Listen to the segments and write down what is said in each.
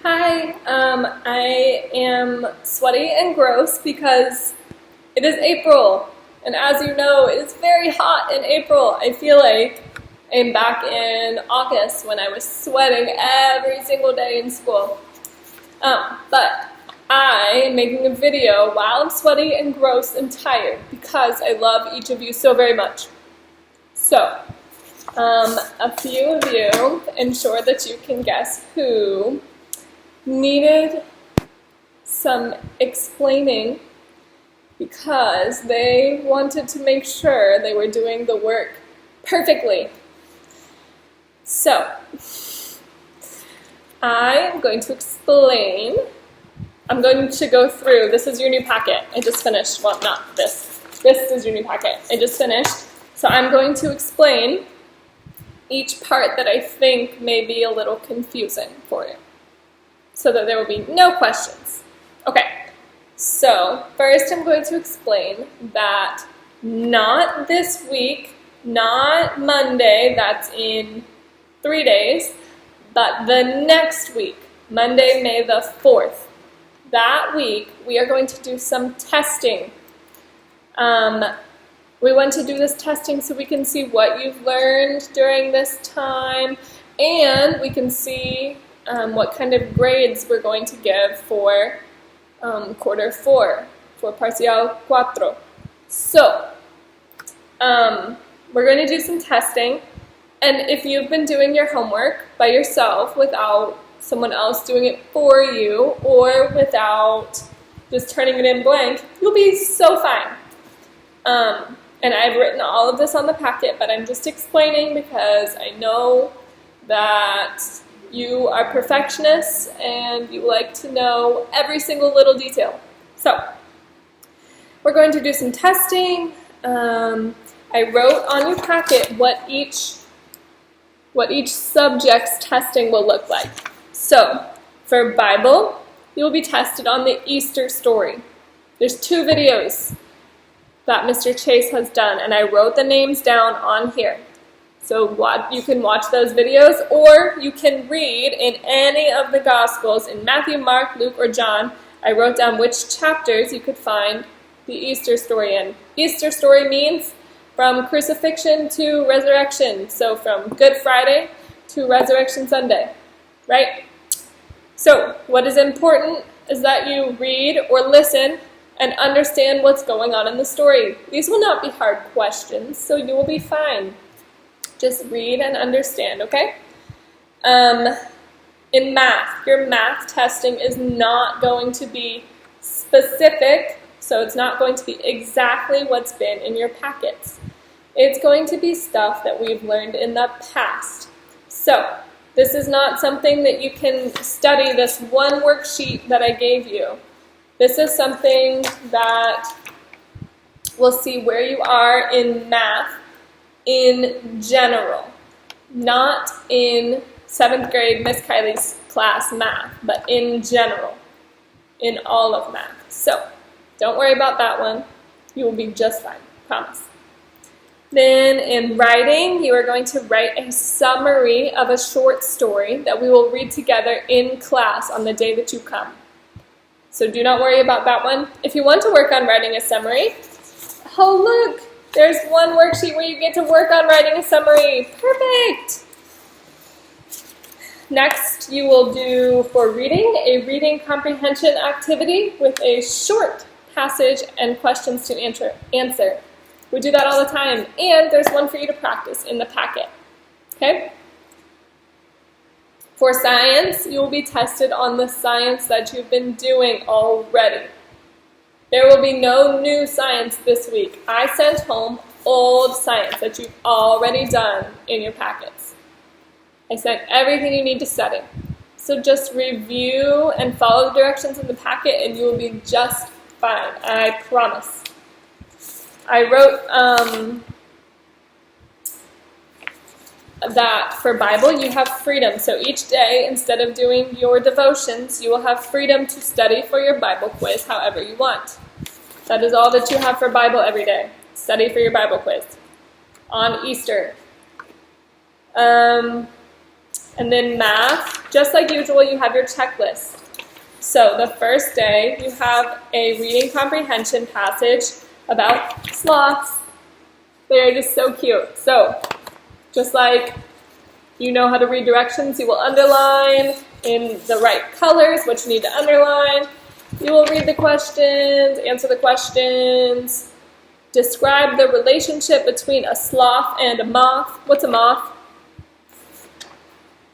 Hi, I am sweaty and gross because it is April, and as you know, it is very hot in April. I feel like I'm back in August when I was sweating every single day in school. But I am making a video while I'm sweaty and gross and tired because I love each of you so very much. So, a few of you, ensure that you can guess who needed some explaining because they wanted to make sure they were doing the work perfectly. So, I'm going to explain. I'm going to go through. This is your new packet. I just finished. Well, not this. This is your new packet. I just finished. So I'm going to explain each part that I think may be a little confusing for you, so that there will be no questions. Okay, so first I'm going to explain that not this week, not Monday, that's in 3 days, but the next week, Monday, May the 4th, that week we are going to do some testing. We want to do this testing so we can see what you've learned during this time, and we can see what kind of grades we're going to give for quarter 4, for parcial 4. So, we're going to do some testing, and if you've been doing your homework by yourself without someone else doing it for you, or without just turning it in blank, you'll be so fine. And I've written all of this on the packet, but I'm just explaining because I know that you are perfectionists and you like to know every single little detail. So, we're going to do some testing. I wrote on your packet what each subject's testing will look like. So, for Bible, you will be tested on the Easter story. There's 2 videos that Mr. Chase has done, and I wrote the names down on here. So you can watch those videos, or you can read in any of the Gospels, in Matthew, Mark, Luke, or John. I wrote down which chapters you could find the Easter story in. Easter story means from crucifixion to resurrection, so from Good Friday to Resurrection Sunday, right? So what is important is that you read or listen and understand what's going on in the story. These will not be hard questions, so you will be fine. Just read and understand, okay? In math, your math testing is not going to be specific, so it's not going to be exactly what's been in your packets. It's going to be stuff that we've learned in the past. So, this is not something that you can study this one worksheet that I gave you. This is something that we'll see where you are in math in general, not in 7th grade Miss Kylie's class math, but in general, in all of math. So, don't worry about that one. You will be just fine, promise. Then in writing, you are going to write a summary of a short story that we will read together in class on the day that you come. So do not worry about that one. If you want to work on writing a summary, oh look, there's one worksheet where you get to work on writing a summary. Perfect! Next, you will do, for reading, a reading comprehension activity with a short passage and questions to answer. We do that all the time, and there's one for you to practice in the packet. Okay? For science, you will be tested on the science that you've been doing already. There will be no new science this week. I sent home old science that you've already done in your packets. I sent everything you need to study. So just review and follow the directions in the packet and you will be just fine. I promise. I wrote that for Bible you have freedom. So each day, instead of doing your devotions, you will have freedom to study for your Bible quiz however you want. That is all that you have for Bible every day. Study for your Bible quiz on Easter. And then math, just like usual, you have your checklist. So the first day, you have a reading comprehension passage about sloths. They're just so cute. So just like you know how to read directions, you will underline in the right colors what you need to underline. You will read the questions, answer the questions, describe the relationship between a sloth and a moth. What's a moth?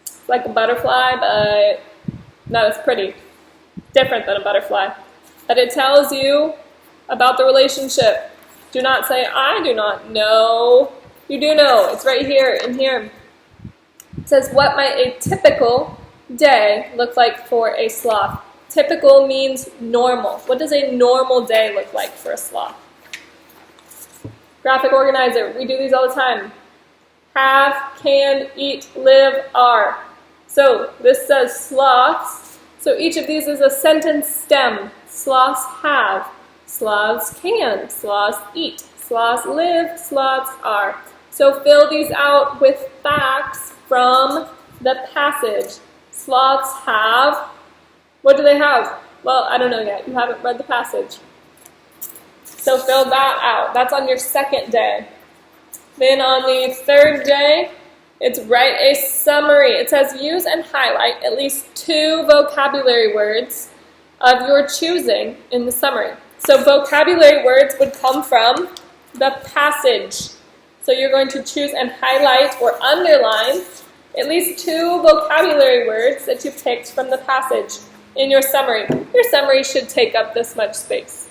It's like a butterfly, but not as pretty. Different than a butterfly. But it tells you about the relationship. Do not say, I do not know. You do know. It's right here in here. It says, what might a typical day look like for a sloth? Typical means normal. What does a normal day look like for a sloth? Graphic organizer. We do these all the time. Have, can, eat, live, are. So this says sloths. So each of these is a sentence stem. Sloths have. Sloths can. Sloths eat. Sloths live. Sloths are. So fill these out with facts from the passage. Sloths have. What do they have? Well, I don't know yet. You haven't read the passage. So fill that out. That's on your second day. Then on the third day, it's write a summary. It says use and highlight at least 2 vocabulary words of your choosing in the summary. So vocabulary words would come from the passage. So you're going to choose and highlight or underline at least 2 vocabulary words that you picked from the passage in your summary. Your summary should take up this much space.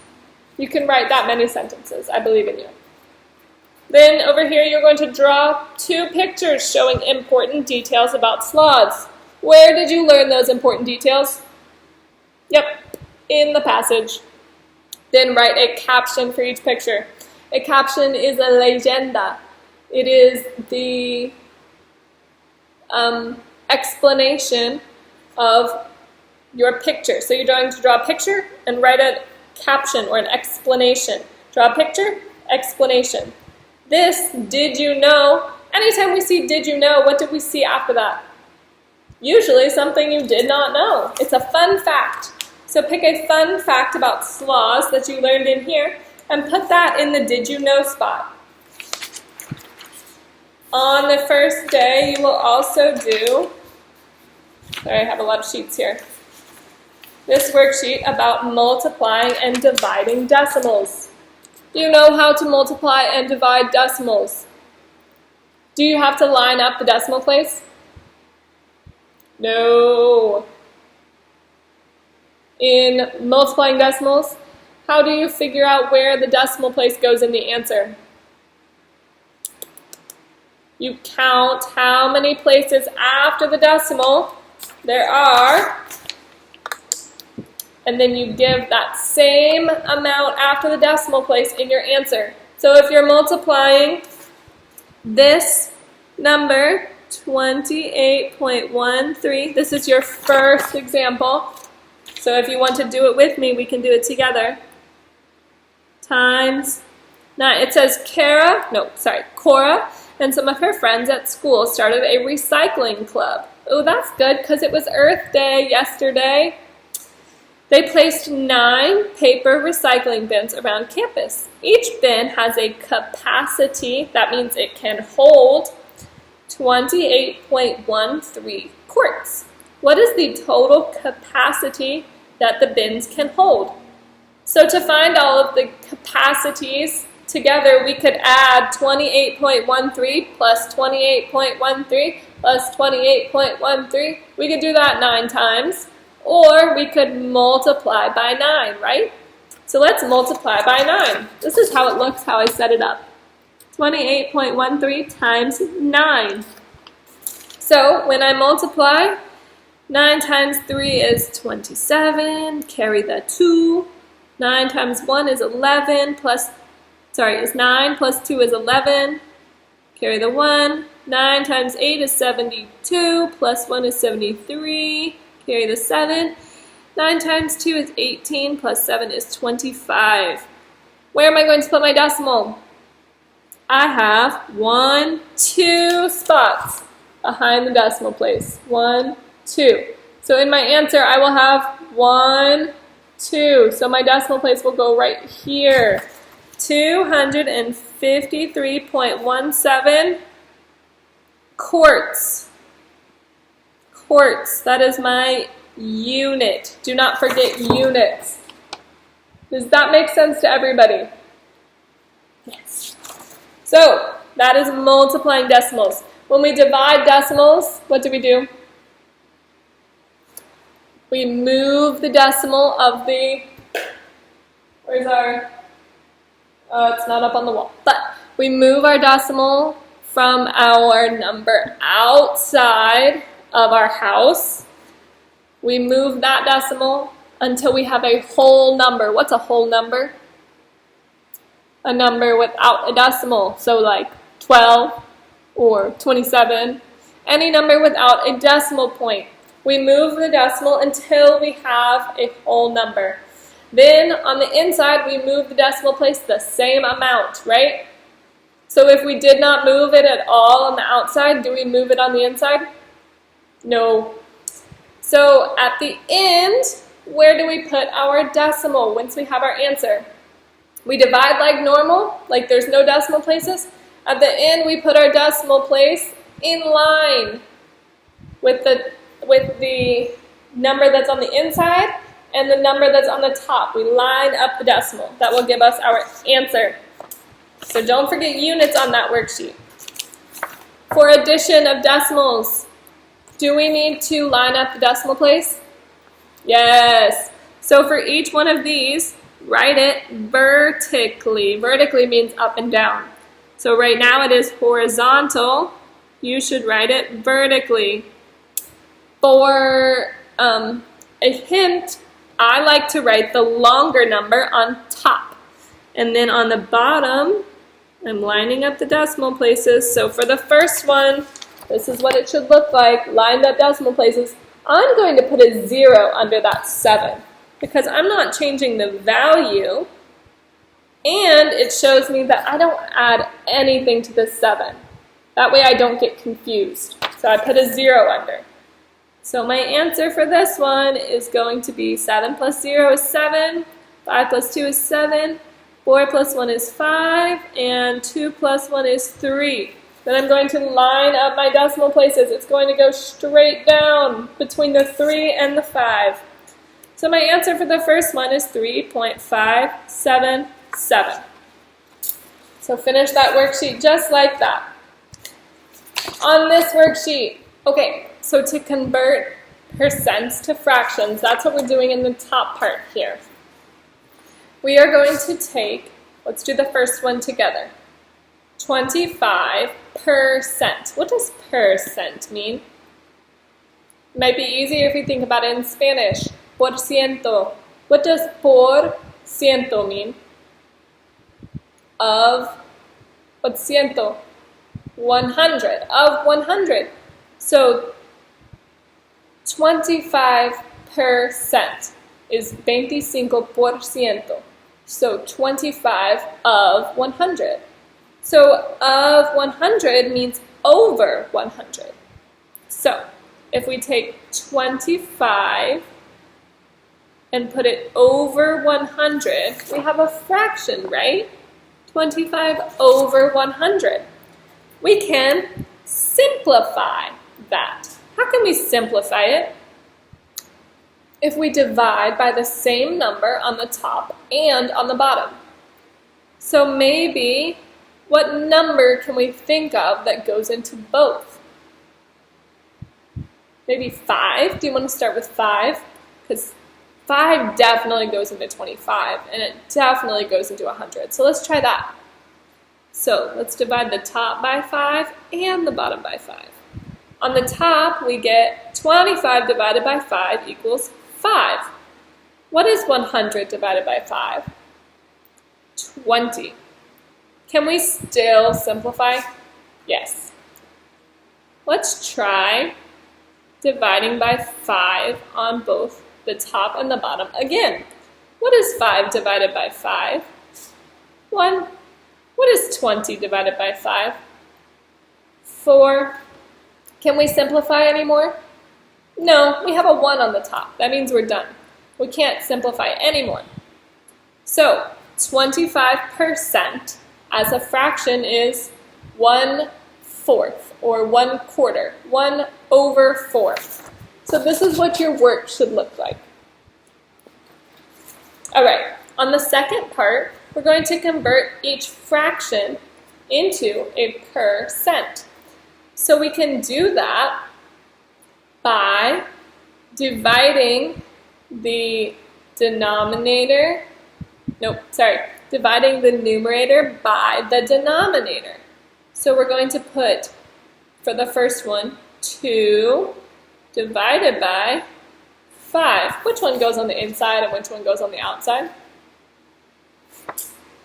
You can write that many sentences. I believe in you. Then over here you're going to draw 2 pictures showing important details about sloths. Where did you learn those important details? Yep, in the passage. Then write a caption for each picture. A caption is a leyenda. It is the explanation of your picture. So you're going to draw a picture and write a caption or an explanation. Draw a picture, explanation. This, did you know? Anytime we see did you know, what did we see after that? Usually something you did not know. It's a fun fact. So pick a fun fact about sloths that you learned in here and put that in the did you know spot. On the first day, you will also do, sorry, I have a lot of sheets here, this worksheet about multiplying and dividing decimals. Do you know how to multiply and divide decimals? Do you have to line up the decimal place? No. In multiplying decimals, how do you figure out where the decimal place goes in the answer? You count how many places after the decimal there are, and then you give that same amount after the decimal place in your answer. So if you're multiplying this number, 28.13, this is your first example. So if you want to do it with me, we can do it together. Times 9. It says Cora and some of her friends at school started a recycling club. Oh, that's good because it was Earth Day yesterday. They placed 9 paper recycling bins around campus. Each bin has a capacity, that means it can hold 28.13 quarts. What is the total capacity that the bins can hold? So to find all of the capacities together, we could add 28.13 plus 28.13 plus 28.13. We could do that 9 times. Or we could multiply by 9, right? So let's multiply by 9. This is how it looks, how I set it up. 28.13 times 9. So when I multiply, 9 times 3 is 27, carry the 2. 9 times 1 is 11, is 9, plus 2 is 11, carry the 1. 9 times 8 is 72, plus 1 is 73. Carry the 7. 9 times 2 is 18, plus 7 is 25. Where am I going to put my decimal? I have 1, 2 spots. behind the decimal place. 1, 2. So in my answer, I will have 1, 2. So my decimal place will go right here. 253.17 quarts. Quarts, that is my unit. Do not forget units. Does that make sense to everybody? Yes. So, that is multiplying decimals. When we divide decimals, what do? We move the decimal of the, where's our, it's not up on the wall, but we move our decimal from our number outside of our house. We move that decimal until we have a whole number. What's a whole number? A number without a decimal. So like 12 or 27. Any number without a decimal point. We move the decimal until we have a whole number. Then on the inside, we move the decimal place the same amount, right? So if we did not move it at all on the outside, do we move it on the inside? No. So at the end, where do we put our decimal once we have our answer? We divide like normal, like there's no decimal places. At the end, we put our decimal place in line with the number that's on the inside and the number that's on the top. We line up the decimal. That will give us our answer. So don't forget units on that worksheet. For addition of decimals, do we need to line up the decimal place? Yes. So for each one of these, write it vertically. Vertically means up and down. So right now it is horizontal. You should write it vertically. For a hint, I like to write the longer number on top. And then on the bottom, I'm lining up the decimal places. So for the first one, this is what it should look like, lined up decimal places. I'm going to put a 0 under that 7 because I'm not changing the value, and it shows me that I don't add anything to the 7. That way I don't get confused. So I put a 0 under. So my answer for this one is going to be 7 plus 0 is 7, 5 plus 2 is 7, 4 plus 1 is 5, and 2 plus 1 is 3. Then I'm going to line up my decimal places. It's going to go straight down between the 3 and the 5. So my answer for the first one is 3.577. So finish that worksheet just like that. On this worksheet, okay, so to convert percents to fractions, that's what we're doing in the top part here. We are going to take, let's do the first one together. 25%. What does percent mean? It might be easier if you think about it in Spanish. Por ciento. What does por ciento mean? Of, what's ciento? 100. Of 100. So 25% is 25%. So 25 of 100. So of 100 means over 100. So if we take 25 and put it over 100, we have a fraction, right? 25 over 100. We can simplify that. How can we simplify it? If we divide by the same number on the top and on the bottom. So maybe, what number can we think of that goes into both? Maybe 5? Do you want to start with 5? Because 5 definitely goes into 25, and it definitely goes into 100. So let's try that. So let's divide the top by 5 and the bottom by 5. On the top, we get 25 divided by 5 equals 5. What is 100 divided by 5? 20. Can we still simplify? Yes. Let's try dividing by 5 on both the top and the bottom again. What is 5 divided by 5? 1. What is 20 divided by 5? 4. Can we simplify anymore? No, we have a 1 on the top. That means we're done. We can't simplify anymore. So 25% as a fraction is 1/4 or 1/4, 1/4. So this is what your work should look like. All right, on the second part, we're going to convert each fraction into a percent. So we can do that by dividing the dividing the numerator by the denominator. So we're going to put, for the first one, 2 divided by 5. Which one goes on the inside and which one goes on the outside?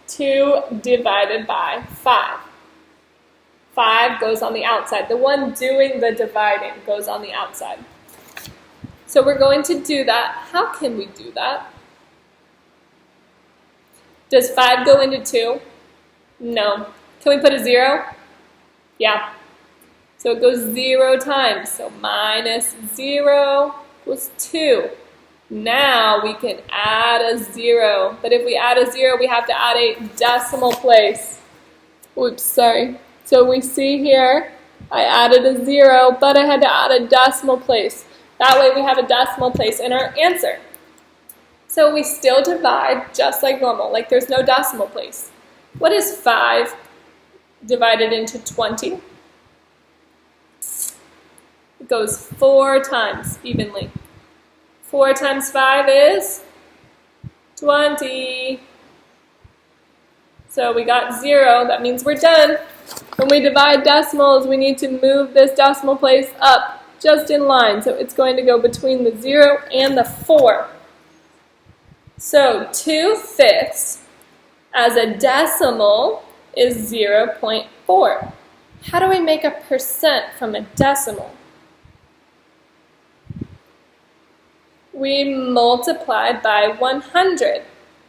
2 divided by 5. 5 goes on the outside. The one doing the dividing goes on the outside. So we're going to do that. How can we do that? Does 5 go into 2? No. Can we put a 0? Yeah. So it goes 0 times. So minus 0 equals 2. Now we can add a 0. But if we add a 0, we have to add a decimal place. Oops, sorry. So we see here, I added a 0, but I had to add a decimal place. That way we have a decimal place in our answer. So we still divide just like normal, like there's no decimal place. What is 5 divided into 20? It goes 4 times evenly. 4 times 5 is 20. So we got 0, that means we're done. When we divide decimals, we need to move this decimal place up just in line. So it's going to go between the 0 and the 4. So 2/5 as a decimal is 0.4. How do we make a percent from a decimal? We multiplied by 100.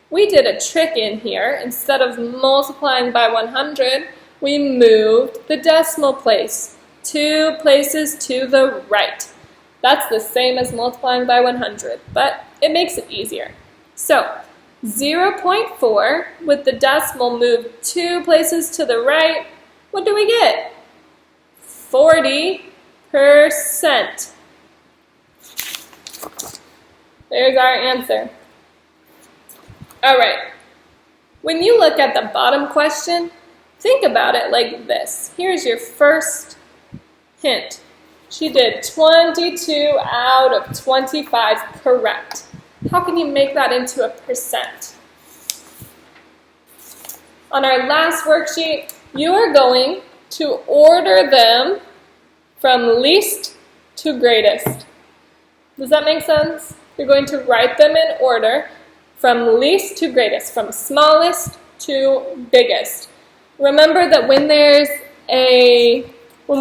We did a trick in here. Instead of multiplying by 100, we moved the decimal place 2 places to the right. That's the same as multiplying by 100, but it makes it easier. So 0.4 with the decimal moved 2 places to the right, what do we get? 40%. There's our answer. All right, when you look at the bottom question, think about it like this. Here's your first hint. She did 22 out of 25 correct. How can you make that into a percent? On our last worksheet, you are going to order them from least to greatest. Does that make sense? You're going to write them in order from least to greatest, from smallest to biggest. Remember that when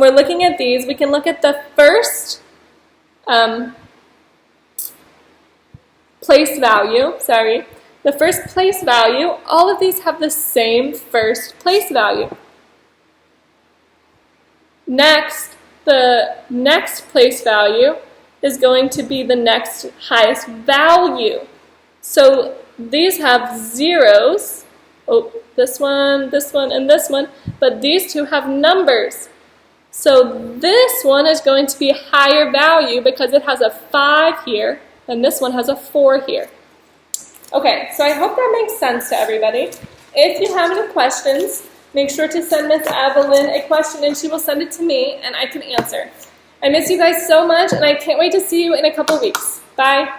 we're looking at these, we can look at the first place value, the first place value. All of these have the same first place value. Next, the next place value is going to be the next highest value. So these have zeros. Oh, this one, and this one. But these two have numbers. So this one is going to be a higher value because it has a 5 here, and this one has a 4 here. Okay, so I hope that makes sense to everybody. If you have any questions, make sure to send Miss Evelyn a question, and she will send it to me, and I can answer. I miss you guys so much, and I can't wait to see you in a couple weeks. Bye.